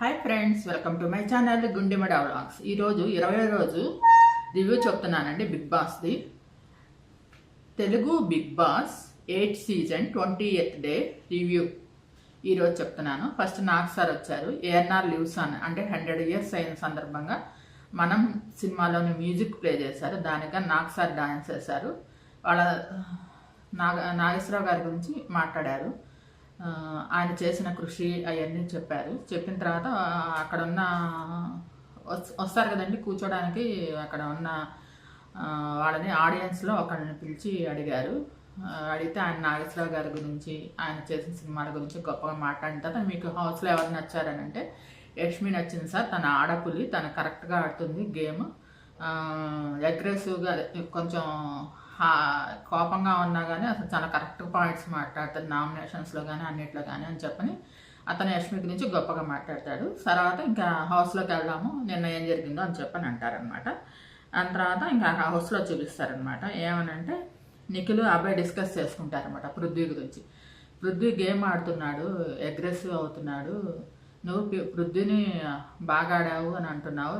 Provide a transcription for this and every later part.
Hi friends, welcome to my channel Gundemada vlogs. ఈరోజు 20వ రోజు రివ్యూ చెప్తున్నానండి బిగ్ బాస్ది. Telugu Bigg Boss 8th season 20th day review ఈరోజు చెప్తున్నాను. ఫస్ట్ నాగ్ సార్ వచ్చారు. ఏఎన్ఆర్ లివ్స్ అంటే 100 years అయిన సందర్భంగా మనం సినిమాలోని మ్యూజిక్ ప్లే చేశారు. దానిగా నాగ్ సార్ డాన్స్ చేశారు. వాళ్ళ నాగేశ్వరరావు గారి గురించి మాట్లాడారు. ఆయన చేసిన కృషి అవన్నీ చెప్పారు. చెప్పిన తర్వాత అక్కడ ఉన్న వస్తారు కదండి కూర్చోడానికి, అక్కడ ఉన్న వాళ్ళని ఆడియన్స్లో ఒకరిని పిలిచి అడిగారు. అడిగితే ఆయన నాగేశ్వరరావు గారి గురించి, ఆయన చేసిన సినిమాల గురించి గొప్పగా మాట్లాడిన తర్వాత మీకు హౌస్లో ఎవరు నచ్చారని అంటే యష్మి నచ్చింది సార్. తన ఆడపులి, తను కరెక్ట్గా ఆడుతుంది గేమ్. అగ్రెసివ్గా కొంచెం కోపంగా ఉన్నా కానీ అసలు చాలా కరెక్ట్ పాయింట్స్ మాట్లాడతాడు నామినేషన్స్లో కానీ అన్నిట్లో కానీ అని చెప్పని అతను యష్మి గురించి గొప్పగా మాట్లాడతాడు. తర్వాత ఇంకా హౌస్లోకి వెళ్దాము, నిన్న ఏం జరిగిందో అని చెప్పని అంటారనమాట. దాని తర్వాత ఇంకా హౌస్లో చూపిస్తారనమాట. ఏమనంటే నిఖిల్ అబ్బాయి డిస్కస్ చేసుకుంటారనమాట పృథ్వీ గురించి. పృథ్వీ గేమ్ ఆడుతున్నాడు, అగ్రెసివ్ అవుతున్నాడు, నువ్వు పృథ్వీని బాగా ఆడావు అని అంటున్నావు,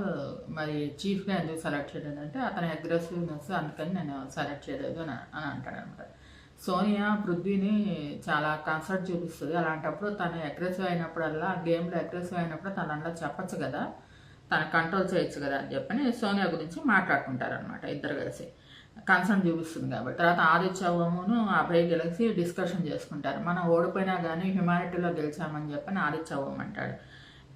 మరి చీఫ్గా ఎందుకు సెలెక్ట్ చేయలేదు అంటే అతని అగ్రెసివ్నెస్ అందుకని నేను సెలెక్ట్ చేయలేదు అని అంటాడు అనమాట. సోనియా పృథ్వీని చాలా కన్సర్ట్ చూపిస్తుంది. అలాంటప్పుడు తను అగ్రెసివ్ అయినప్పుడల్లా, గేమ్లో అగ్రెసివ్ అయినప్పుడు తను అలా చెప్పచ్చు కదా, తను కంట్రోల్ చేయొచ్చు కదా అని చెప్పని సోనియా గురించి మాట్లాడుకుంటారనమాట ఇద్దరు కలిసి. కన్సర్న్ చూపిస్తుంది కాబట్టి. తర్వాత ఆదిత్యవమును అభయ్ కలిసి డిస్కషన్ చేసుకుంటారు. మనం ఓడిపోయినా కానీ హ్యుమానిటీలో గెలిచామని చెప్పని ఆదిత్యవం అంటాడు.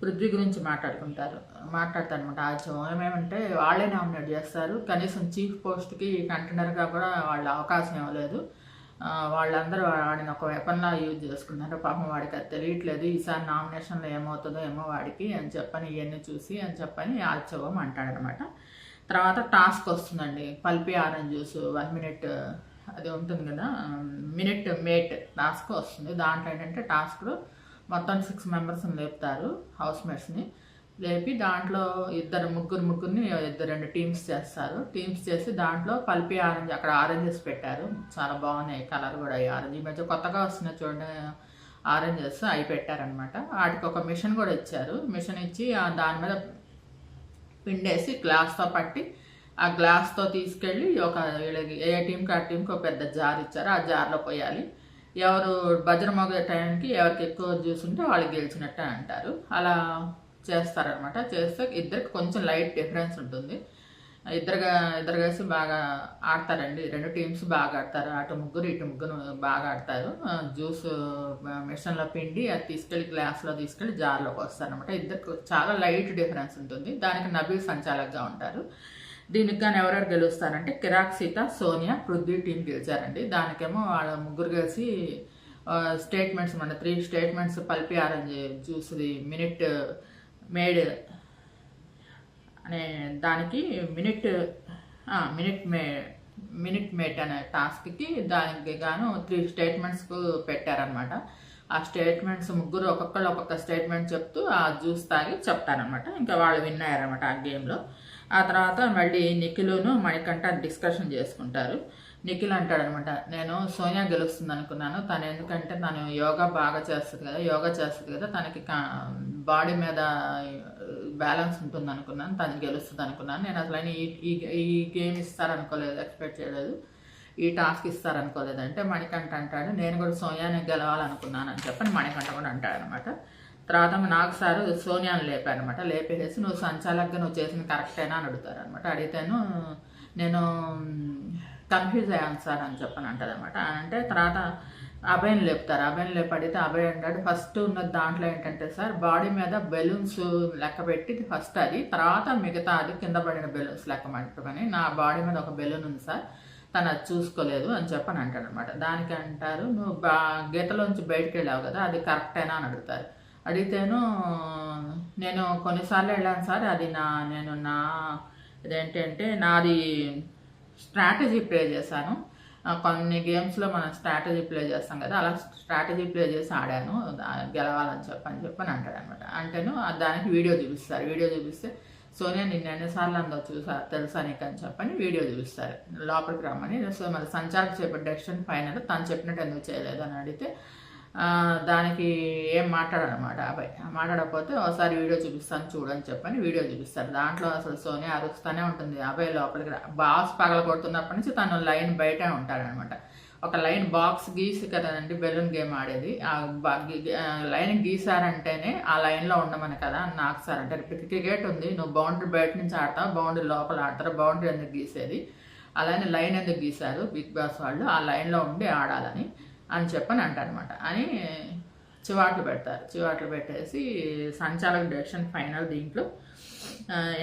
పృథ్వీ గురించి మాట్లాడతారనమాట. ఆదిత్యవం ఏమేమంటే వాళ్ళే నామినేట్ చేస్తారు, కనీసం చీఫ్ పోస్ట్కి కంటెండర్గా కూడా వాళ్ళ అవకాశం ఇవ్వలేదు. వాళ్ళందరూ వాడిని ఒక వెపన్లా యూజ్ చేసుకున్నారు. పాపం వాడికి అది తెలియట్లేదు, ఈసారి నామినేషన్లో ఏమవుతుందో ఏమో వాడికి అని చెప్పని ఇవన్నీ చూసి అని చెప్పని ఆదిత్యవం అంటాడనమాట. తర్వాత టాస్క్ వస్తుందండి, పల్పి ఆరెంజ్ జ్యూస్ 1 minute అది ఉంటుంది కదా, మినిట్ మేట్ టాస్క్ వస్తుంది. దాంట్లో ఏంటంటే టాస్క్లో మొత్తం 6 members లేపుతారు, హౌస్ మేట్స్ని లేపి దాంట్లో ముగ్గురిని 2 టీమ్స్ చేస్తారు. టీమ్స్ చేసి దాంట్లో పల్పి ఆరెంజ్, అక్కడ ఆరెంజెస్ పెట్టారు, చాలా బాగున్నాయి కలర్ కూడా. ఈ ఆరెంజ్ ఈ మధ్య కొత్తగా వస్తున్నాయి చూడండి ఆరెంజెస్, అవి పెట్టారనమాట. వాటికి ఒక మిషన్ కూడా ఇచ్చారు. మిషన్ ఇచ్చి దాని మీద పిండేసి గ్లాస్తో పట్టి ఆ గ్లాస్తో తీసుకెళ్ళి వీళ్ళకి ఏ టీంకి ఆ టీంకి ఒక పెద్ద జార్ ఇచ్చారు, ఆ జార్లో పోయాలి. ఎవరు బజర్ మోగే టైంకి ఎవరికి ఎక్కువ జ్యూస్ ఉంటే వాళ్ళు గెలిచినట్టే అంటారు. అలా చేస్తారనమాట. చేస్తే ఇద్దరికి కొంచెం లైట్ డిఫరెన్స్ ఉంటుంది. ఇద్దరు కలిసి బాగా ఆడతారండి. 2 టీమ్స్ బాగా ఆడతారు. అటు ముగ్గురు ఇటు ముగ్గురు బాగా ఆడతారు. జ్యూస్ మిషన్లో పిండి అది తీసుకెళ్ళి గ్లాస్లో తీసుకెళ్ళి జార్లోకి వస్తారనమాట. ఇద్దరికి చాలా లైట్ డిఫరెన్స్ ఉంటుంది. దానికి నబీల్ సంచాలకుగా ఉంటారు. దీనికి కానీ ఎవరెవరు గెలుస్తారంటే కిరాక్ సీత, సోనియా, పృథ్వీ టీం గెలిచారండి. దానికేమో వాళ్ళ ముగ్గురు కలిసి స్టేట్మెంట్స్, మన 3 స్టేట్మెంట్స్ పల్పి ఆరెంజ్ జ్యూస్ది మినిట్ మేడ్ అనే దానికి మినిట్ మేట్ అనే టాస్క్కి దానికి గాను 3 స్టేట్మెంట్స్కు పెట్టారనమాట. ఆ స్టేట్మెంట్స్ ముగ్గురు ఒక్కొక్క స్టేట్మెంట్ చెప్తూ ఆ జ్యూస్ తాగి చెప్తారనమాట. ఇంకా వాళ్ళు విన్ అయ్యారనమాట ఆ గేమ్లో. ఆ తర్వాత మళ్ళీ నిఖిలును మణికంఠ డిస్కషన్ చేసుకుంటారు. నిఖిల్ అంటాడనమాట, నేను సోనియా గెలుస్తుంది అనుకున్నాను, తను ఎందుకంటే తను యోగా చేస్తుంది కదా, తనకి బాడీ మీద బ్యాలెన్స్ ఉంటుంది అనుకున్నాను, తను గెలుస్తుంది అనుకున్నాను. నేను అసలు ఈ గేమ్ ఇస్తారనుకోలేదు, ఎక్స్పెక్ట్ చేయలేదు, ఈ టాస్క్ ఇస్తారనుకోలేదు అంటే మణికంఠ అంటాడు, నేను కూడా సోనియాని గెలవాలనుకున్నాను అని చెప్పని మణికంఠ కూడా అంటాడనమాట. తర్వాత నాకు సార్ సోనియాని లేపారనమాట. లేపేసి నువ్వు సంచాలకుగా నువ్వు చేసిన కరెక్టేనా అని అడుగుతారనమాట. అడిగితేను నేను కన్ఫ్యూజ్ అయ్యాను సార్ అని చెప్పని అంటారనమాట. అంటే తర్వాత అభయని లేపుతారు. అభయని లేపి అడిగితే అభయ్ అంటాడు, ఫస్ట్ ఉన్న దాంట్లో ఏంటంటే సార్ బాడీ మీద బెలూన్స్ లెక్క పెట్టి ఫస్ట్ అది, తర్వాత మిగతా అది కింద పడిన బెలూన్స్ లెక్క పెట్టుకొని నా బాడీ మీద ఒక బెలూన్ ఉంది సార్, తను అది చూసుకోలేదు అని చెప్పని అంటాడు అనమాట. దానికి అంటారు, నువ్వు గీతలోంచి బయటకు వెళ్ళావు కదా, అది కరెక్టేనా అని అడుగుతారు. అడిగితేను నేను కొన్నిసార్లు వెళ్ళాను సార్, అది ఇదేంటంటే నాది స్ట్రాటజీ ప్లే చేశాను, కొన్ని గేమ్స్లో మనం స్ట్రాటజీ ప్లే చేస్తాం కదా, అలా స్ట్రాటజీ ప్లే చేసి ఆడాను గెలవాలని చెప్పని అంటాడు అనమాట. అంటేను దానికి వీడియో చూపిస్తే సోనియా నిన్న ఎన్నిసార్లు అందో తెలుసా నీకు అని చెప్పని వీడియో చూపిస్తారు. లోపలికి రమ్మని. సో మరి సంచాలక చేపట్టే డెసిషన్ ఫైనల్, తను చెప్పినట్టు ఎందుకు చేయలేదు అని అడిగితే దానికి ఏం మాట్లాడనమాట అబ్బాయి. మాట్లాడకపోతే ఒకసారి వీడియో చూపిస్తాను చూడని చెప్పని వీడియో చూపిస్తారు. దాంట్లో అసలు సోనియా అరుస్తూనే ఉంటుంది. అబ్బాయి లోపలికి బాక్స్ పగల కొడుతున్నప్పటి నుంచి తను లైన్ బయటే ఉంటాడనమాట. ఒక లైన్ బాక్స్ గీసి కదండి బెలూన్ గేమ్ ఆడేది. ఆ లైన్ గీసారంటేనే ఆ లైన్లో ఉండమని కదా అని నాకు సార్ అంటే క్రికెట్ ఉంది, నువ్వు బౌండరీ బయట నుంచి ఆడతావు, బౌండరీ లోపల ఆడతారు, బౌండరీ ఎందుకు గీసేది, అలానే లైన్ ఎందుకు గీశారు బిగ్ బాస్ వాళ్ళు, ఆ లైన్లో ఉండి ఆడాలని అని చెప్పని అంటారనమాట. అని చివాట్లు పెడతారు. చివాట్లు పెట్టేసి సంచాలక డెసిషన్ ఫైనల్ దీంట్లో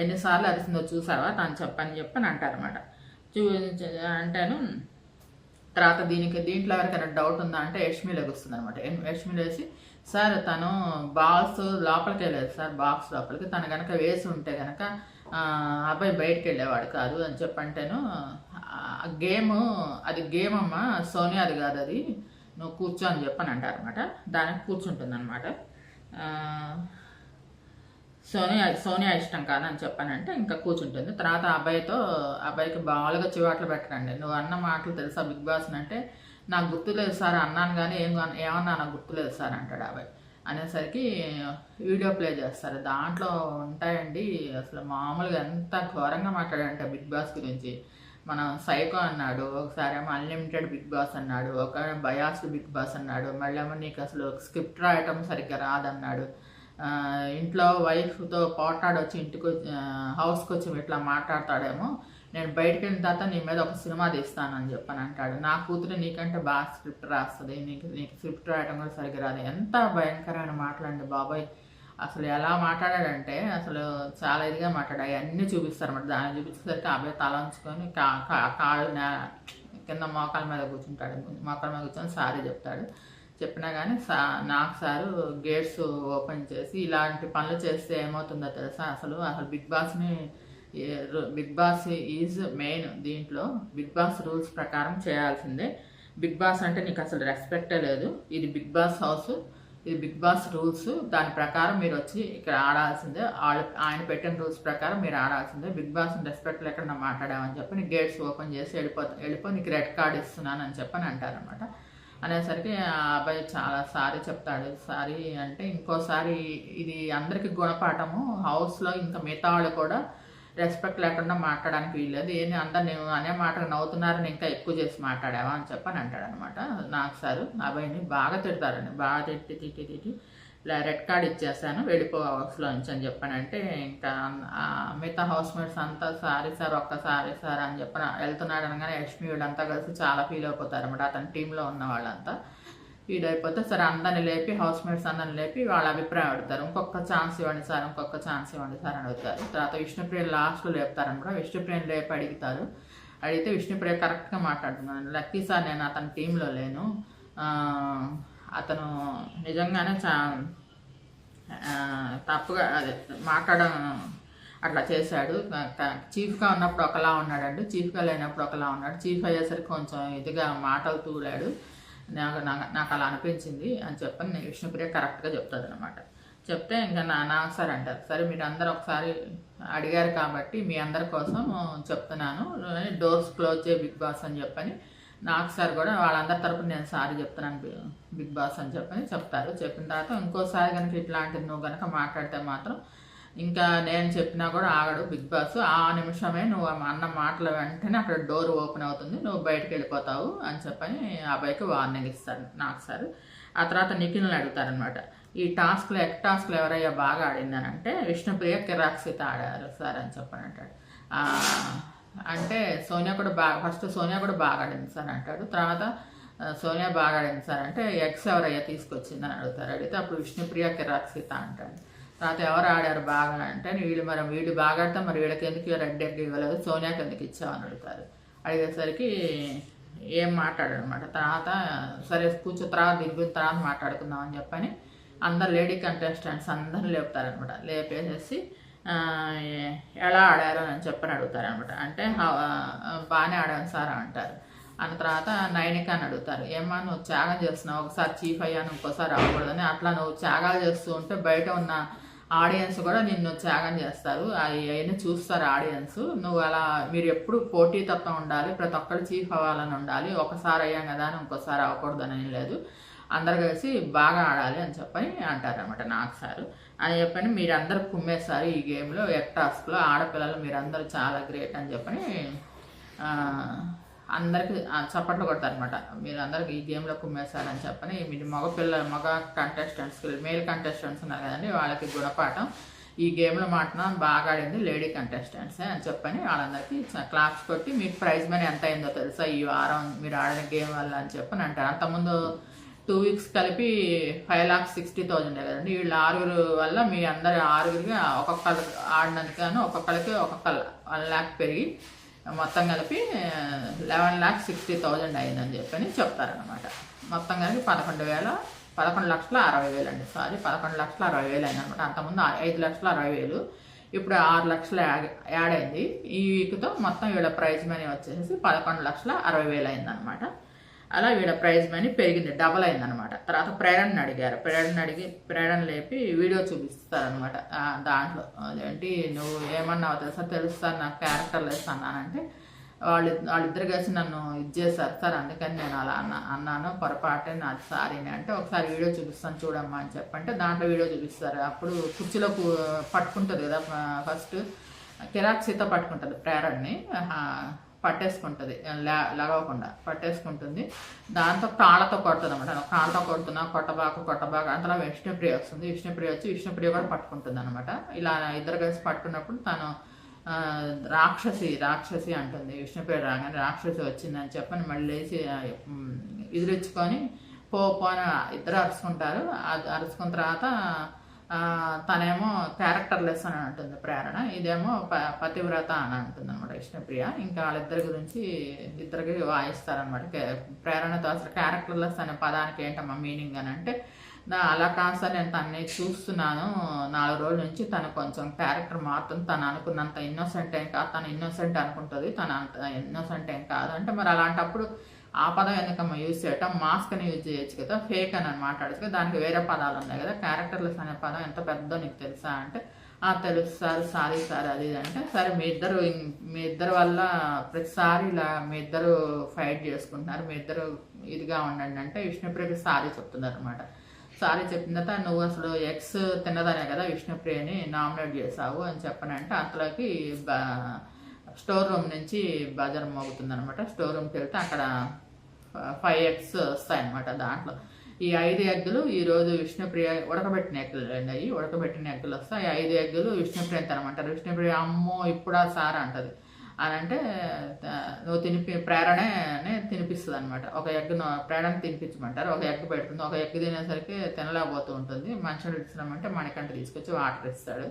ఎన్నిసార్లు అరిసిందో చూసావా తను చెప్పని అంటారనమాట. అంటాను. తర్వాత దీంట్లో ఎవరికైనా డౌట్ ఉందా అంటే యష్మి లెగుస్తుంది అనమాట. యష్మి లేసి సార్ తను బాల్స్ లోపలికి వెళ్ళలేదు సార్, బాక్స్ లోపలికి తను కనుక వేసి ఉంటే కనుక అబ్బాయి బయటకు వెళ్ళేవాడు కాదు అని చెప్పంటేను అది గేమ్ అమ్మా సోనియా అది కాదు, అది నువ్వు కూర్చో అని చెప్పని అంటారనమాట. దానికి కూర్చుంటుంది అనమాట. సోనియా ఇష్టం కాదని చెప్పానంటే ఇంకా కూర్చుంటుంది. తర్వాత అబ్బాయికి బాగా చివాట్లు పెట్టండి, నువ్వు అన్న మాటలు తెలుసా బిగ్ బాస్ అంటే నాకు గుర్తులేదు సార్ అన్నాను కానీ ఏమన్నా నాకు గుర్తులేదు సార్ అంటాడు అబ్బాయి. అనేసరికి వీడియో ప్లే చేస్తారు. దాంట్లో ఉంటాయండి అసలు మామూలుగా ఎంత ఘోరంగా మాట్లాడాడంటే బిగ్ బాస్ గురించి. మనం సైకో అన్నాడు, ఒకసారి ఏమో అన్లిమిటెడ్ బిగ్ బాస్ అన్నాడు, ఒక బయాస్డ్ బిగ్ బాస్ అన్నాడు, మళ్ళీ ఏమో నీకు అసలు స్క్రిప్ట్ రాయటం సరిగ్గా రాదన్నాడు, ఇంట్లో వైఫ్తో పోట్లాడొచ్చి ఇంటికి హౌస్కి వచ్చి ఇట్లా మాట్లాడతాడేమో, నేను బయటకు వెళ్ళిన తర్వాత నీ మీద ఒక సినిమా తీస్తానని చెప్పని అంటాడు. నా కూతురు నీకంటే బాగా స్క్రిప్ట్ రాస్తుంది, నీకు స్క్రిప్ట్ రాయడం కూడా సరిగ్గా రాదు. ఎంత భయంకరమైన మాటలండి బాబాయ్. అసలు ఎలా మాట్లాడాడంటే అసలు చాలా ఇదిగా మాట్లాడాయి అన్నీ చూపిస్తారు అన్నమాట. దాన్ని చూపించేసరికి అబ్బాయి తల ఉంచుకొని కాళ్ళు కింద మోకాల మీద కూర్చుంటాడు. మోకాల మీద కూర్చొని సారీ చెప్తాడు. చెప్పినా కానీ నాకు సారు గేట్స్ ఓపెన్ చేసి ఇలాంటి పనులు చేస్తే ఏమవుతుందో తెలుసా, అసలు బిగ్ బాస్ ఈజ్ మెయిన్. దీంట్లో బిగ్ బాస్ రూల్స్ ప్రకారం చేయాల్సిందే. బిగ్ బాస్ అంటే నీకు అసలు రెస్పెక్టే లేదు. ఇది బిగ్ బాస్ హౌస్, ఇది బిగ్ బాస్ రూల్స్, దాని ప్రకారం మీరు వచ్చి ఇక్కడ ఆడాల్సిందే. ఆయన పెట్టిన రూల్స్ ప్రకారం మీరు ఆడాల్సిందే. బిగ్ బాస్ రెస్పెక్ట్ లేకుండా మాట్లాడామని చెప్పి నీకు గేట్స్ ఓపెన్ చేసి వెళ్ళిపో నీకు రెడ్ కార్డ్ ఇస్తున్నాను అని చెప్పని అంటారనమాట. అనేసరికి ఆ అబ్బాయి చాలా సారీ చెప్తాడు. సారీ అంటే ఇంకోసారి ఇది అందరికీ గుణపాఠము, హౌస్లో ఇంకా మిగతా వాళ్ళు కూడా రెస్పెక్ట్ లేకుండా మాట్లాడడానికి వీల్లేదు. ఏంటి అందరు నేను అనే మాటలు నవ్వుతున్నారని ఇంకా ఎక్కువ చేసి మాట్లాడావా అని చెప్పని అంటాడనమాట. నాకు సారు అబ్బాయిని బాగా తిడతారండి, బాగా తిట్టి ఇలా రెడ్ కార్డ్ ఇచ్చేస్తాను వెళ్ళిపో హౌస్లో నుంచి అని చెప్పానంటే ఇంకా మిగతా హౌస్ మేట్స్ అంతా సారీ సార్ ఒక్కసారి సార్ అని చెప్పిన వెళ్తున్నాడు అనగానే యష్మి వీళ్ళంతా కలిసి చాలా ఫీల్ అయిపోతారు అన్నమాట. అతని టీంలో ఉన్న వాళ్ళంతా ఫీల్ అయిపోతే సరే అందరిని లేపి హౌస్ మేట్స్ అందరిని లేపి వాళ్ళ అభిప్రాయం అడుగుతారు. ఇంకొక ఛాన్స్ ఇవ్వండి సార్, ఇంకొక ఛాన్స్ ఇవ్వండి సార్ అని అడుగుతారు. తర్వాత విష్ణుప్రియని లాస్ట్లో లేపుతారనమాట. విష్ణుప్రియని లేపి అడిగితే విష్ణుప్రియ కరెక్ట్గా మాట్లాడుతున్నాను, లక్కీ సార్ నేను అతని టీంలో లేను, అతను నిజంగానే తప్పుగా అదే మాట్లాడడం అట్లా చేశాడు. చీఫ్గా ఉన్నప్పుడు ఒకలా ఉన్నాడండి, చీఫ్గా లేనప్పుడు ఒకలా ఉన్నాడు, చీఫ్ అయ్యేసరికి కొంచెం ఇదిగా మాటలు తూలాడు, నాకు అలా అనిపించింది అని చెప్పని నేను విష్ణుప్రియ కరెక్ట్గా చెప్తుంది అనమాట. చెప్తే ఇంకా నాకు సార్ అంటారు, సరే మీరు అందరు ఒకసారి అడిగారు కాబట్టి మీ అందరి కోసం చెప్తున్నాను, డోర్స్ క్లోజ్ చేయ బిగ్ బాస్ అని చెప్పని నాకు సార్ కూడా వాళ్ళందరి తరపున నేను సారీ చెప్తున్నాను బిగ్ బాస్ అని చెప్పని చెప్తారు. చెప్పిన తర్వాత ఇంకోసారి కనుక ఇట్లాంటిది నువ్వు కనుక మాట్లాడితే మాత్రం ఇంకా నేను చెప్పినా కూడా ఆగడు బిగ్ బాస్. ఆ నిమిషమే నువ్వు అన్న మాటల వెంటనే అక్కడ డోర్ ఓపెన్ అవుతుంది, నువ్వు బయటకు వెళ్ళిపోతావు అని చెప్పని అబ్బాయికి వార్నింగ్ ఇస్తారు నాకు సార్. ఆ తర్వాత నిఖిల్ని అడుగుతారనమాట, ఈ టాస్క్లు ఎవరయ్యా బాగా ఆడిందని అంటే విష్ణుప్రియ కిరాక్సిత ఆడారు సార్ అని చెప్పని అంటాడు. అంటే సోనియా కూడా బాగా ఆడింది సార్ అంటాడు. తర్వాత సోనియా బాగా ఆడింది సార్ అంటే ఎక్స్ ఎవరయ్యా తీసుకొచ్చిందని అడుగుతారు. అడిగితే అప్పుడు విష్ణుప్రియ కిరాక్సిత అంటాడు. తర్వాత ఎవరు ఆడారు బాగా అంటే వీళ్ళు బాగా ఆడితే మరి వీళ్ళకి ఎందుకు రెడ్ ఎగ్ ఇవ్వలేదు, సోనియాకి ఎందుకు ఇచ్చావని అడుగుతారు. అడిగేసరికి ఏం మాట్లాడారనమాట. తర్వాత సరే కూర్చో తర్వాత దీని గురించి తర్వాత మాట్లాడుకుందాం అని చెప్పని అందరు లేడీ కంటెస్టెంట్స్ అందరిని లేపుతారనమాట. లేపేసేసి ఎలా ఆడారు అని చెప్పని అడుగుతారనమాట. అంటే బాగానే ఆడాను సార్ అంటారు. అన్న తర్వాత నైనిక అని అడుగుతారు, ఏమన్నా నువ్వు త్యాగం చేస్తున్నావు, ఒకసారి చీఫ్ అయ్యాను ఇంకోసారి అవ్వకూడదని, అట్లా నువ్వు త్యాగాలు చేస్తూ ఉంటే బయట ఉన్న ఆడియన్స్ కూడా నిన్ను త్యాగం చేస్తారు, అవన్నీ చూస్తారు ఆడియన్స్, నువ్వు అలా మీరు ఎప్పుడు పోటీతత్వం ఉండాలి, ప్రతి ఒక్కరు చీఫ్ అవ్వాలని ఉండాలి, ఒకసారి అయ్యాం కదా అని ఇంకోసారి అవ్వకూడదని లేదు, అందరు కలిసి బాగా ఆడాలి అని చెప్పని అంటారనమాట నాకు సారు. అని చెప్పని మీరందరూ కుమ్మేస్తారు ఈ గేమ్లో టాస్క్లో ఆడపిల్లలు మీరందరూ చాలా గ్రేట్ అని చెప్పని అందరికి చప్పట్లు కొడతారనమాట. మీరు అందరికి ఈ గేమ్లో కుమ్మేస్తారని చెప్పని మీరు మగ కంటెస్టెంట్స్ మేల్ కంటెస్టెంట్స్ ఉన్నారు కదండి, వాళ్ళకి గుణపాఠం. ఈ గేమ్లో మాత్రం బాగా ఆడింది లేడీ కంటెస్టెంట్సే అని చెప్పని వాళ్ళందరికీ క్లాప్స్ కొట్టి మీకు ప్రైజ్ మనీ ఎంత అయిందో తెలుసా ఈ వారం మీరు ఆడిన గేమ్ వల్ల అని చెప్పని అంటారు. అంతకుముందు 2 వీక్స్ కలిపి 5,60,000 కదండి. వీళ్ళు 6 వల్ల మీ అందరి 6కి ఒక్కొక్కరు ఆడినందుకు ఒక్కొక్కరికి 1 lakh పెరిగి మొత్తం కలిపి 11,60,000 అయిందని చెప్పని చెప్తారనమాట. మొత్తం కలిపి 11,60,000 అండి. సారీ 11,60,000 అయిందనమాట. అంతకుముందు 5,60,000, ఇప్పుడు 6 లక్షలు యాడ్ అయింది. ఈ వీక్తో మొత్తం వీళ్ళ ప్రైజ్ మనీ వచ్చేసి 11,60,000 అయిందనమాట. అలా వీళ్ళ ప్రైజ్ మనీ పెరిగింది, డబల్ అయిందనమాట. తర్వాత ప్రేరణని అడిగారు. ప్రేరణ లేపి వీడియో చూపిస్తారనమాట. దాంట్లో అదేంటి నువ్వు ఏమన్నావు తెలుస్తారు నాకు క్యారెక్టర్లు వేస్తానంటే వాళ్ళిద్దరు కలిసి నన్ను ఇది చేశారు సార్, అందుకని నేను అలా అన్నాను, పొరపాటే నాది సారీని అంటే ఒకసారి వీడియో చూపిస్తాను చూడమ్మా అని చెప్పంటే దాంట్లో వీడియో చూపిస్తారు. అప్పుడు కుర్చీలో పట్టుకుంటుంది కదా, ఫస్ట్ కిరాక్సీతో పట్టుకుంటుంది ప్రేరణని, పట్టేసుకుంటుంది లగవకుండా పట్టేసుకుంటుంది. దాంతో కాళ్ళతో కొడుతుంది అనమాట. కాళ్ళతో కొడుతున్నా కొట్టబాకు అంతలా విష్ణుప్రియ వస్తుంది. విష్ణుప్రియ విష్ణుప్రియ కూడా పట్టుకుంటుంది అనమాట. ఇలా ఇద్దరు కలిసి పట్టుకున్నప్పుడు తను రాక్షసి అంటుంది. విష్ణుప్రియ రాగానే రాక్షసి వచ్చిందని చెప్పని మళ్ళీ లేచి ఎదురించుకొని అని ఇద్దరు అరుచుకుంటారు. అరుచుకున్న తర్వాత తనేమో క్యారెక్టర్లెస్ అని అంటుంది ప్రేరణ, ఇదేమో పతివ్రత అని అంటుంది అనమాట విష్ణుప్రియ. ఇంకా వాళ్ళిద్దరి గురించి ఇద్దరికి వాయిస్తారనమాట. ప్రేరణతో అసలు క్యారెక్టర్లెస్ అనే పదానికి ఏంటమ్మా మీనింగ్ అని అంటే, అలా కాదు సార్ నేను తన్ని చూస్తున్నాను 4 రోజుల నుంచి, తను కొంచెం క్యారెక్టర్ మారుతుంది, తను అనుకున్నంత ఇన్నోసెంట్ ఏం కాదు, తను ఇన్నోసెంట్ అనుకుంటుంది, తను అంత ఇన్నోసెంట్ ఏం కాదు అంటే మరి అలాంటప్పుడు ఆ పదం ఎందుకమ్మా యూజ్ చేయటం, మాస్క్ అని యూజ్ చేయొచ్చు కదా, ఫేక్ అని మాట్లాడచ్చు కదా, దానికి వేరే పదాలు ఉన్నాయి కదా, క్యారెక్టర్లెస్ అనే పదం ఎంత పెద్దో నీకు తెలుసా అంటే తెలుసు సార్, సారీ సార్ అది అంటే, సరే మీ ఇద్దరు వల్ల ప్రతిసారి ఇలా మీ ఇద్దరు ఫైట్ చేసుకుంటున్నారు, మీ ఇద్దరు ఇదిగా ఉండండి అంటే విష్ణుప్రియకి సారీ చెప్తున్నారు అనమాట. సారీ చెప్పిన తర్వాత నువ్వు అసలు ఎక్స్ తిన్నదనే కదా విష్ణుప్రియని నామినేట్ చేసావు అని చెప్పనంటే అంతలోకి స్టోర్ రూమ్ నుంచి బజార్ మోగుతుంది అనమాట. స్టోర్ రూమ్కి వెళ్తే అక్కడ 5 eggs వస్తాయన్నమాట. దాంట్లో ఈ 5 ఎగ్గులు ఈరోజు విష్ణుప్రియ ఉడకబెట్టిన ఎగ్గులు అండి, ఉడకబెట్టిన ఎగ్గులు వస్తాయి. 5 ఎగ్గులు విష్ణుప్రియ తినమంటారు. విష్ణుప్రియ అమ్మో ఇప్పుడా సార్ అంటది. అని అంటే నువ్వు ప్రేరణే తినిపిస్తుంది అనమాట. ఒక ఎగ్ ప్రేరణ తినిపించమంటారు, ఒక ఎగ్ పెడుతుంది. ఒక ఎగ్ తినేసరికి తినలేకపోతూ ఉంటుంది. మంచిగా ఇచ్చినామంటే మణికంఠ తీసుకొచ్చి వాటర్ ఇస్తాడు.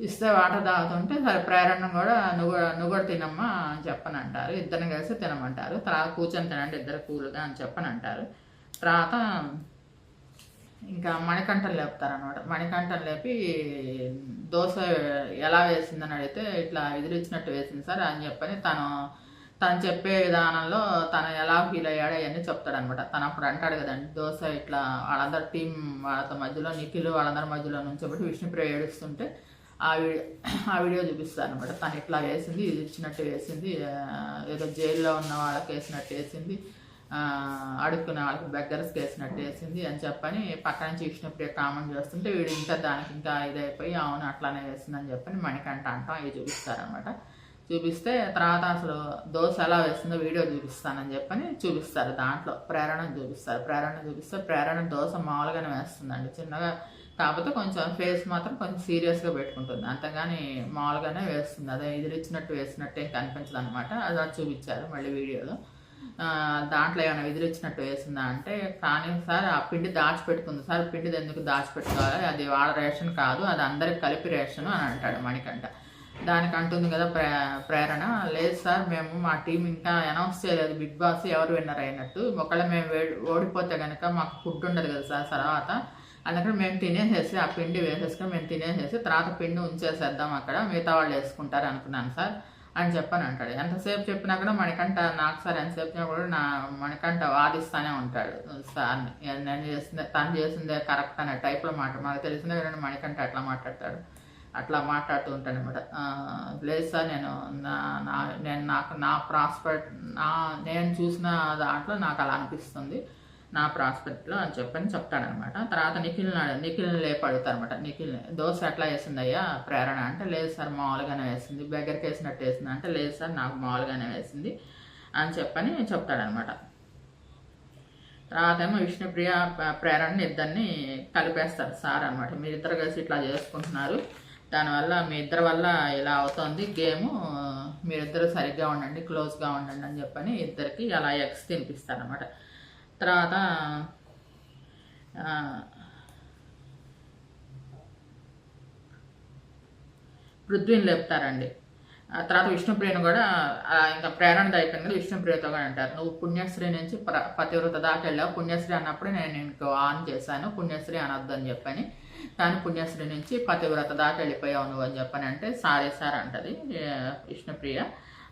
ఇస్తే వాటర్ తాగుతుంటే సరే ప్రేరణ కూడా నువ్వు కూడా తినమ్మా అని చెప్పని అంటారు. ఇద్దరిని కలిసి తినమంటారు. తర్వాత కూర్చొని తినండి ఇద్దరు కూలుగా అని చెప్పని అంటారు. తర్వాత ఇంకా మణికంఠం లేపుతారనమాట. మణికంఠం లేపి దోశ ఎలా వేసిందని అడిగితే ఇట్లా ఎదురిచ్చినట్టు వేసింది సార్ అని చెప్పని తను చెప్పే విధానంలో తను ఎలా ఫీల్ అయ్యాడో అవన్నీ చెప్తాడనమాట. తను అప్పుడు అంటాడు కదండి, దోశ ఇట్లా వాళ్ళందరి టీం వాళ్ళ మధ్యలో నిఖిల్ వాళ్ళందరి మధ్యలో నుంచోబెట్టి విష్ణుప్రియ ఏడుస్తుంటే ఆ వీడియో చూపిస్తారు అనమాట. తను ఇట్లా వేసింది, ఇది ఇచ్చినట్టు వేసింది, ఏదో జైల్లో ఉన్న వాళ్ళకి వేసినట్టు వేసింది, అడుక్కునే వాళ్ళకి బెగ్గర్స్కి వేసినట్టు వేసింది అని చెప్పని పక్క నుంచి విష్ణుప్రియ కామెంట్ చేస్తుంటే వీడు ఇంకా దానికి ఇంకా ఇదైపోయి అవును అట్లానే వేసిందని చెప్పని మణికంఠ అంటాం అవి చూపిస్తారనమాట. చూపిస్తే తర్వాత అసలు దోశ ఎలా వేస్తుందో వీడియో చూపిస్తానని చెప్పని చూపిస్తారు. దాంట్లో ప్రేరణ చూపిస్తే ప్రేరణ దోశ మామూలుగానే వేస్తుందండి, చిన్నగా, కాకపోతే కొంచెం ఫేస్ మాత్రం కొంచెం సీరియస్గా పెట్టుకుంటుంది, అంతగాని మామూలుగానే వేస్తుంది. అదే ఇదిలిచ్చినట్టు వేసినట్టు ఏం కనిపించదు అనమాట. అది చూపించారు మళ్ళీ వీడియోలో. దాంట్లో ఏమైనా విదిలిచ్చినట్టు వేసిందా అంటే కానీ సార్ ఆ పిండి దాచిపెట్టుకుంది సార్, పిండిది ఎందుకు దాచిపెట్టుకోవాలి, అది వాళ్ళ రేషన్ కాదు, అది అందరికి కలిపి రేషన్ అని అంటాడు మణికంఠ. దానికి అంటుంది కదా ప్రేరణ, లేదు సార్ మేము మా టీం ఇంకా అనౌన్స్ చేయలేదు బిగ్ బాస్ ఎవరు విన్నర్ అయినట్టు, ఒకవేళ మేము ఓడిపోతే కనుక మాకు ఫుడ్ ఉండదు కదా సార్ తర్వాత, అందుకని మేము తినేసేసి ఆ పిండి వేసేసుకొని మేము తినేసేసి తర్వాత పిండి ఉంచేసేద్దాం అక్కడ, మిగతా వాళ్ళు వేసుకుంటారు అనుకున్నాను సార్ అని చెప్పని అంటాడు. ఎంతసేపు చెప్పినా కూడా మణికంఠ నాకు సార్ ఎంతసేపు చెప్పినా కూడా మణికంఠ వాదిస్తూనే ఉంటాడు సార్ని, నేను చేసిందే తను చేసిందే కరెక్ట్ అనే టైప్లో మాకు తెలిసిందే కానీ మణికంఠ అట్లా మాట్లాడతాడు, అట్లా మాట్లాడుతూ ఉంటాను అనమాట. లేదు సార్ నేను నాకు నా ప్రాస్పెక్ట్ నేను చూసిన దాంట్లో నాకు అలా అనిపిస్తుంది, నా ప్రాస్పెక్ట్లో అని చెప్పని చెప్తాడనమాట. తర్వాత నిఖిల్ లేపు అడుగుతారనమాట. నిఖిల్ దోశ ఎట్లా వేసిందయ్యా ప్రేరణ అంటే, లేదు సార్ మామూలుగానే వేసింది. బెగ్గరికి వేసినట్టు వేసింది అంటే, లేదు సార్ నాకు మామూలుగానే వేసింది అని చెప్పని చెప్తాడనమాట. తర్వాత ఏమో విష్ణుప్రియ ప్రేరణని ఇద్దరిని కలిపేస్తారు సార్ అనమాట. మీరిద్దరు కలిసి ఇట్లా చేసుకుంటున్నారు, దానివల్ల మీ ఇద్దరి వల్ల ఇలా అవుతుంది గేము, మీరిద్దరు సరిగ్గా ఉండండి, క్లోజ్గా ఉండండి అని చెప్పని ఇద్దరికి అలా ఎగ్స్ తినిపిస్తారనమాట. తర్వాత పృథ్వీని లేపుతారండి. ఆ తర్వాత విష్ణుప్రియను కూడా ఇంకా ప్రేరణ అయిపోయింది కదా, విష్ణుప్రియతో కూడా అంటారు, నువ్వు పుణ్యశ్రీ నుంచి పతివ్రత దాకా వెళ్ళావు, పుణ్యశ్రీ అన్నప్పుడు నేను నీకు ఆన్ చేశాను, పుణ్యశ్రీ అనొద్దు అని చెప్పని, కానీ పుణ్యశ్రీ నుంచి పతివ్రత దాకా వెళ్ళిపోయావు నువ్వు అని చెప్పని అంటే, సారీ సార్ అంటది విష్ణుప్రియ.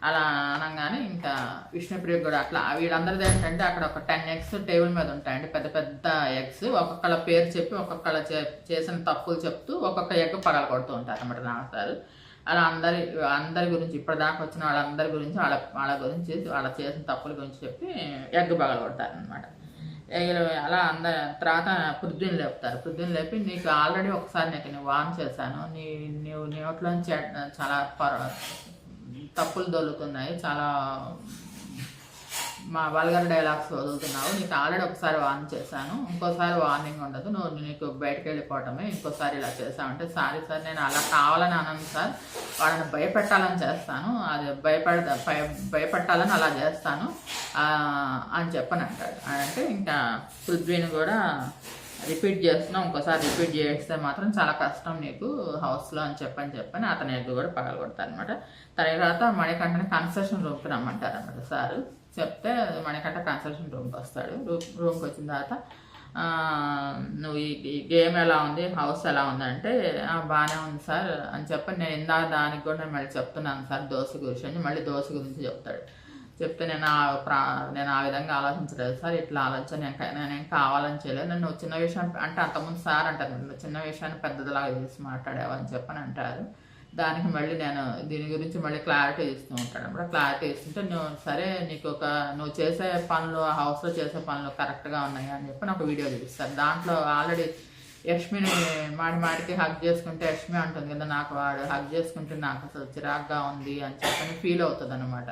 అలా అనగానే ఇంకా విష్ణుప్రియ కూడా అట్లా వీళ్ళందరిది ఏంటంటే అక్కడ ఒక 10 ఎగ్స్ టేబుల్ మీద ఉంటాయండి, పెద్ద పెద్ద ఎగ్స్. ఒక్కొక్కళ్ళ పేరు చెప్పి ఒక్కొక్కళ్ళ చేసిన తప్పులు చెప్తూ ఒక్కొక్క ఎగ్ పగల కొడుతూ ఉంటారు అన్నమాట రాస్తారు. అలా అందరి గురించి ఇప్పటిదాకా వచ్చిన వాళ్ళందరి గురించి వాళ్ళ గురించి వాళ్ళ చేసిన తప్పుల గురించి చెప్పి ఎగ్ పగల కొడతారు అనమాట. అలా తర్వాత పృథ్వీని లేపుతారు. పృథ్వీని లేపి, నీకు ఆల్రెడీ ఒకసారి నువ్వు వార్న్ చేశాను, నీ నోట్లోంచి చాలా తప్పులు దొరుకుతున్నాయి, చాలా మా వల్గర్ డైలాగ్స్ వదులుతున్నావు, నీకు ఆల్రెడీ ఒకసారి వార్న్ చేశాను, ఇంకోసారి వార్నింగ్ ఉండదు, నీకు బయటకు వెళ్ళిపోవటమే, ఇంకోసారి ఇలా చేశావంటే, సారీ సార్ నేను అలా కావాలని అనను సార్, వాళ్ళని భయపెట్టాలని చేస్తాను, అది భయపెట్టాలని అలా చేస్తాను అని చెప్పని అంటాడు. అంటే ఇంకా పృథ్వీని కూడా రిపీట్ చేస్తున్నాం, ఇంకోసారి రిపీట్ చేస్తే మాత్రం చాలా కష్టం నీకు హౌస్లో అని చెప్పని అతని ఎగ్గు కూడా పగలగొడతారు అనమాట. తర్వాత మణికంఠని కన్స్ట్రక్షన్ రూమ్కి రమ్మంటారు అనమాట సార్. చెప్తే మణికంఠ కన్స్ట్రక్షన్ రూమ్కి వస్తాడు. రూమ్కి వచ్చిన తర్వాత నువ్వు ఈ గేమ్ ఎలా ఉంది, హౌస్ ఎలా ఉంది అంటే, బాగానే ఉంది సార్ అని చెప్పని నేను ఇందాక దానికి కూడా నేను మళ్ళీ చెప్తున్నాను సార్ దోశ గురించి, మళ్ళీ దోశ గురించి చెప్తాడు. చెప్తే నేను ఆ విధంగా ఆలోచించలేదు సార్, ఇట్లా ఆలోచన నేనేం కావాలని చేయలేదు, నన్ను చిన్న విషయం అంటే అంతకుముందు సార్ అంటారు, చిన్న విషయాన్ని పెద్దదిలాగా చేసి మాట్లాడావు అని చెప్పని అంటారు. దానికి మళ్ళీ నేను దీని గురించి మళ్ళీ క్లారిటీ ఇస్తూ ఉంటాడు అన్నమాట. క్లారిటీ ఇస్తుంటే, సరే నీకు నువ్వు చేసే పనులు, హౌస్లో చేసే పనులు కరెక్ట్గా ఉన్నాయి అని చెప్పి నాకు వీడియో చూపిస్తారు. దాంట్లో ఆల్రెడీ యష్మిని మాటికి హగ్ చేసుకుంటే యష్మి అంటుంది కదా, నాకు వాడు హగ్ చేసుకుంటే నాకు అసలు చిరాగ్గా ఉంది అని చెప్పని ఫీల్ అవుతుంది అనమాట.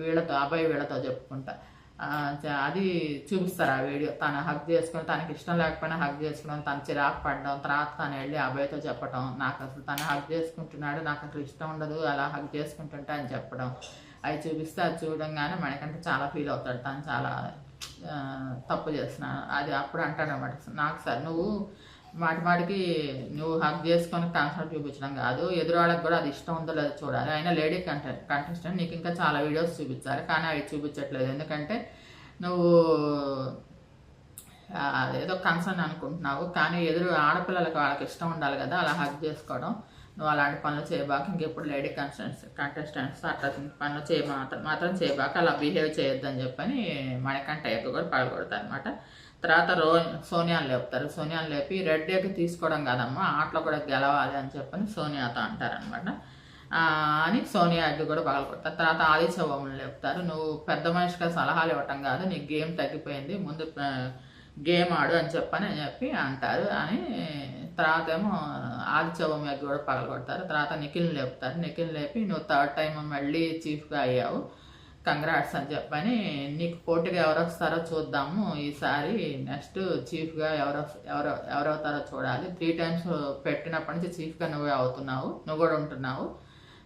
వీళ్ళతో చెప్పుకుంటా అది చూపిస్తారు ఆ వీడియో. తను హగ్ చేసుకుని, తనకి ఇష్టం లేకపోయినా హగ్ చేసుకుని తను చిరాకు పడడం, తర్వాత తను వెళ్ళి అబ్బాయితో చెప్పడం, నాకు అసలు తను హగ్ చేసుకుంటున్నాడు, నాకు అసలు ఇష్టం ఉండదు అలా హగ్ చేసుకుంటుంటే అని చెప్పడం, అవి చూపిస్తే అది చూడంగానే మనకంటే చాలా ఫీల్ అవుతాడు, తను చాలా తప్పు చేస్తున్నాను అది. అప్పుడు అంటాడు అన్నమాట, నాకు సార్ నువ్వు మాటికి నువ్వు హగ్ చేసుకొని కన్సర్ట్ చూపించడం కాదు, ఎదురు వాళ్ళకి కూడా అది ఇష్టం ఉందో లేదో చూడాలి. అయినా లేడీ కంటెస్టెంట్ నీకు ఇంకా చాలా వీడియోస్ చూపించాలి, కానీ అవి చూపించట్లేదు, ఎందుకంటే నువ్వు ఏదో కన్సర్న్ అనుకుంటున్నావు, కానీ ఎదురు ఆడపిల్లలకి వాళ్ళకి ఇష్టం ఉండాలి కదా అలా హగ్ చేసుకోవడం, నువ్వు అలాంటి పనులు చేయబాక, ఇంకెప్పుడు లేడీ కంటెస్టెంట్స్ అట్లా పనులు మాత్రం చేయబాక, అలా బిహేవ్ చేయొద్దని చెప్పని మణికంఠ ఎక్క కూడా పగలగొడతారు అనమాట. తర్వాత సోనియాని లేపుతారు. సోనియాని లేపి రెడ్ ఎగ్ తీసుకోవడం కాదమ్మా, ఆటలో కూడా గెలవాలి అని చెప్పని సోనియాతో అంటారనమాట. అని సోనియా ఎగ్ కూడా పగలగొడతారు. తర్వాత ఆదిశవముని లేపుతారు. నువ్వు పెద్ద మనిషిగా సలహాలు ఇవ్వటం కాదు, నీకు గేమ్ తగ్గిపోయింది, ముందు గేమ్ ఆడు అని చెప్పి అంటారు అని. తర్వాత ఏమో ఆదిశవం ఎగ్ కూడా పగలగొడతారు. తర్వాత నిఖిల్ని లేపుతారు. నిఖిల్ని లేపి నువ్వు 3rd టైం మళ్ళీ చీఫ్గా అయ్యావు, కంగ్రాట్స్ అని చెప్పని, నీకు పోటీగా ఎవరు వస్తారో చూద్దాము ఈసారి, నెక్స్ట్ చీఫ్గా ఎవరవుతారో చూడాలి, 3 times పెట్టినప్పటి నుంచి చీఫ్గా నువ్వే అవుతున్నావు, నువ్వు కూడా ఉంటున్నావు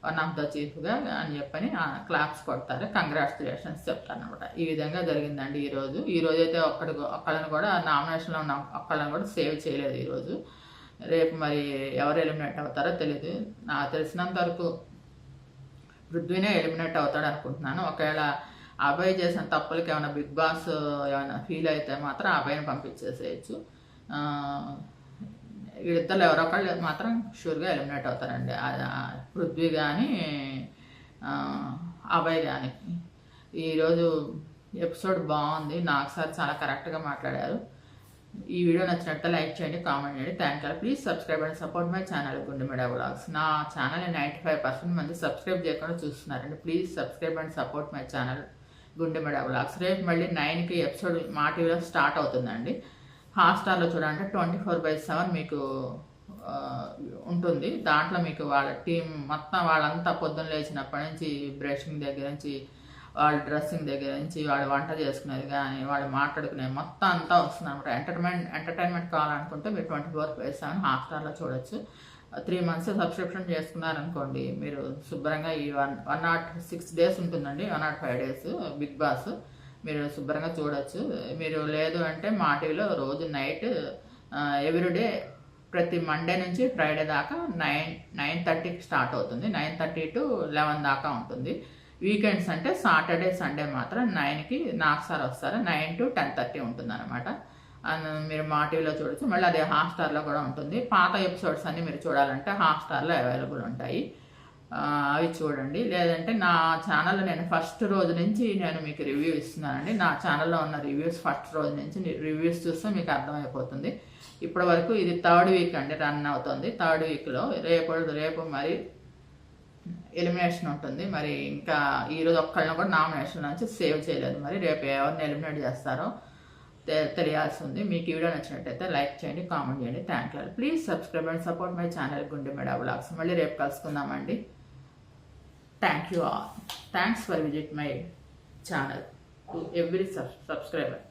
వన్ ఆఫ్ ద చీఫ్గా అని చెప్పని క్లాప్స్ కొడతారు, కంగ్రాచులేషన్స్ చెప్తారు అనమాట. ఈ విధంగా జరిగిందండి ఈరోజు అయితే ఒక్కళ్ళని కూడా నామినేషన్లో ఉన్న ఒక్కళ్ళని కూడా సేవ్ చేయలేదు ఈరోజు. రేపు మరి ఎవరు ఎలిమినేట్ అవుతారో తెలియదు. నాకు తెలిసినంత వరకు పృథ్వీనే ఎలిమినేట్ అవుతాడు అనుకుంటున్నాను. ఒకవేళ అబ్బాయి చేసిన తప్పులకి ఏమైనా బిగ్ బాస్ ఏమైనా ఫీల్ అయితే మాత్రం అబ్బాయిని పంపించేసేయచ్చు. వీళ్ళిద్దరు ఎవరో ఒకళ్ళు మాత్రం షూర్గా ఎలిమినేట్ అవుతారండి, పృథ్వీ కానీ అబ్బాయి కానీ. ఈరోజు ఎపిసోడ్ బాగుంది, నాకు సార్ చాలా కరెక్ట్గా మాట్లాడారు. ఈ వీడియో నచ్చినట్టు లైక్ చేయండి, కామెంట్ చేయండి. Thank you. Please subscribe and support my channel గుండె మీడియా వ్లాగ్స్. నా ఛానల్ 95% మంది సబ్స్క్రైబ్ చేయకుండా చూస్తున్నారండి. Please subscribe and support my channel Gundemeda vlogs. రేపు మళ్ళీ 9కి ఎపిసోడ్ మా టీవీలో స్టార్ట్ అవుతుందండి. హాట్‌స్టార్‌లో చూడాలంటే 24/7 మీకు ఉంటుంది. దాంట్లో మీకు వాళ్ళ టీం మొత్తం వాళ్ళంతా పొద్దున్న లేచినప్పటి నుంచి బ్రషింగ్ దగ్గర నుంచి, వాళ్ళ డ్రెస్సింగ్ దగ్గర నుంచి, వాళ్ళు వంట చేసుకునేది కానీ, వాళ్ళు మాట్లాడుకునేది మొత్తం అంతా వస్తుందన్నమాట. ఎంటర్టైన్మెంట్ కావాలనుకుంటే మీరు 24/7 హాట్‌స్టార్‌లో చూడొచ్చు. 3 మంత్స్ సబ్స్క్రిప్షన్ చేసుకున్నారనుకోండి, మీరు శుభ్రంగా ఈ 106 డేస్ ఉంటుందండి, 105 డేస్ బిగ్ బాస్ మీరు శుభ్రంగా చూడొచ్చు. మీరు లేదు అంటే మా టీవీలో రోజు నైట్ ఎవ్రీడే ప్రతి మండే నుంచి ఫ్రైడే దాకా 9:30కి స్టార్ట్ అవుతుంది. 9:30 to 11 దాకా ఉంటుంది. వీకెండ్స్ అంటే సాటర్డే సండే మాత్రం 9కి నాకు సార్ వస్తారు. 9 to 10:30 ఉంటుంది అనమాట. మీరు మా టీవీలో చూడొచ్చు. మళ్ళీ అదే హాట్‌స్టార్‌లో కూడా ఉంటుంది. పాత ఎపిసోడ్స్ అన్నీ మీరు చూడాలంటే హాట్‌స్టార్‌లో అవైలబుల్ ఉంటాయి. అవి చూడండి. లేదంటే నా ఛానల్లో నేను ఫస్ట్ రోజు నుంచి నేను మీకు రివ్యూ ఇస్తున్నానండి. నా ఛానల్లో ఉన్న రివ్యూస్ ఫస్ట్ రోజు నుంచి రివ్యూస్ చూస్తే మీకు అర్థమైపోతుంది. ఇప్పటి వరకు ఇది 3rd వీక్ అండి రన్ అవుతుంది. 3rd వీక్లో రేపు మరి ఎలిమినేషన్ ఉంటుంది. మరి ఇంకా ఈరోజు ఒక్కళ్ళని కూడా నామినేషన్ నుంచి సేవ్ చేయలేదు. మరి రేపు ఎవరిని ఎలిమినేట్ చేస్తారో తెలియాల్సి ఉంది. మీకు ఈ వీడియో నచ్చినట్టయితే లైక్ చేయండి, కామెంట్ చేయండి. Thank you. Please subscribe and support my channel Gundemeda vlogs. మళ్ళీ రేపు కలుసుకుందామండి. Thank you all. Thanks for visit my channel to every subscriber.